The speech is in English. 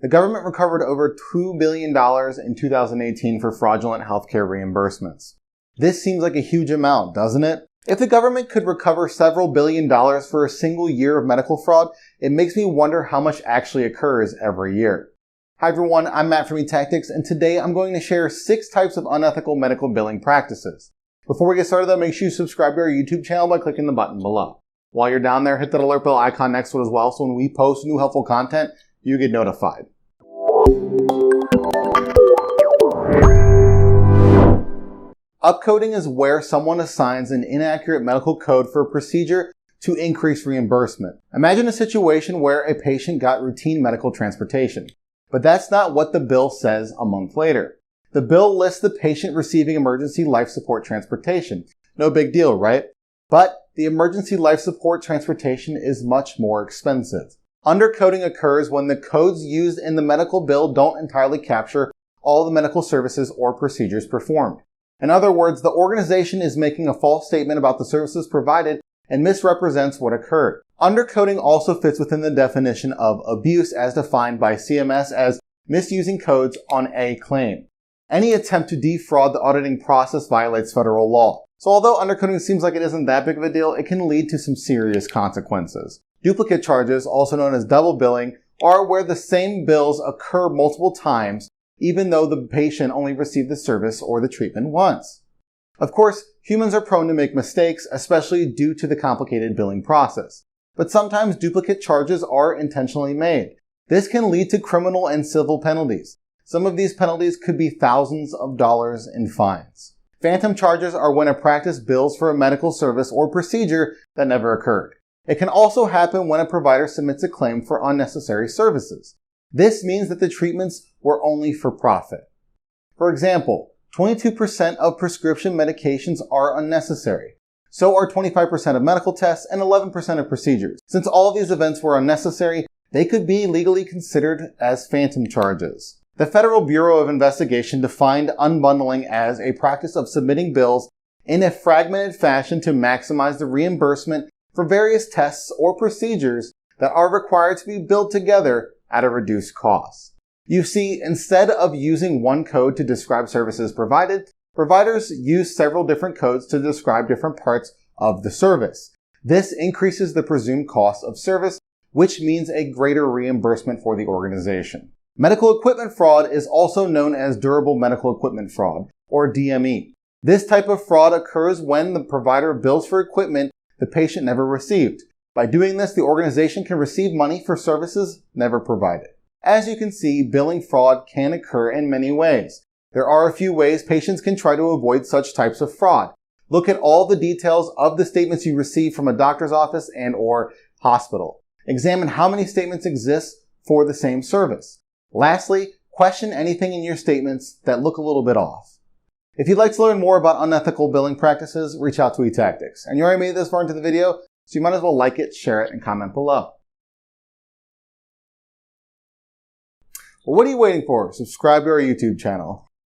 The government recovered over $2 billion in 2018 for fraudulent healthcare reimbursements. This seems like a huge amount, doesn't it? If the government could recover several billion dollars for a single year of medical fraud, it makes me wonder how much actually occurs every year. Hi everyone, I'm Matt from eTactics, and today I'm going to share 6 types of unethical medical billing practices. Before we get started though, make sure you subscribe to our YouTube channel by clicking the button below. While you're down there, hit that alert bell icon next to it as well, so when we post new helpful content, you get notified. Upcoding is where someone assigns an inaccurate medical code for a procedure to increase reimbursement. Imagine a situation where a patient got routine medical transportation, but that's not what the bill says a month later. The bill lists the patient receiving emergency life support transportation. No big deal, right? But the emergency life support transportation is much more expensive. Undercoding occurs when the codes used in the medical bill don't entirely capture all the medical services or procedures performed. In other words, the organization is making a false statement about the services provided and misrepresents what occurred. Undercoding also fits within the definition of abuse as defined by CMS as misusing codes on a claim. Any attempt to defraud the auditing process violates federal law. So although undercoding seems like it isn't that big of a deal, it can lead to some serious consequences. Duplicate charges, also known as double billing, are where the same bills occur multiple times, even though the patient only received the service or the treatment once. Of course, humans are prone to make mistakes, especially due to the complicated billing process. But sometimes duplicate charges are intentionally made. This can lead to criminal and civil penalties. Some of these penalties could be thousands of dollars in fines. Phantom charges are when a practice bills for a medical service or procedure that never occurred. It can also happen when a provider submits a claim for unnecessary services. This means that the treatments were only for profit. For example, 22% of prescription medications are unnecessary. So are 25% of medical tests and 11% of procedures. Since all of these events were unnecessary, they could be legally considered as phantom charges. The Federal Bureau of Investigation defined unbundling as a practice of submitting bills in a fragmented fashion to maximize the reimbursement for various tests or procedures that are required to be billed together at a reduced cost. You see, instead of using one code to describe services provided, providers use several different codes to describe different parts of the service. This increases the presumed cost of service, which means a greater reimbursement for the organization. Medical equipment fraud is also known as durable medical equipment fraud, or DME. This type of fraud occurs when the provider bills for equipment the patient never received. By doing this, the organization can receive money for services never provided. As you can see, billing fraud can occur in many ways. There are a few ways patients can try to avoid such types of fraud. Look at all the details of the statements you receive from a doctor's office and/or hospital. Examine how many statements exist for the same service. Lastly, question anything in your statements that look a little bit off. If you'd like to learn more about unethical billing practices, reach out to eTactics. And you already made this far into the video, so you might as well like it, share it, and comment below. Well, what are you waiting for? Subscribe to our YouTube channel.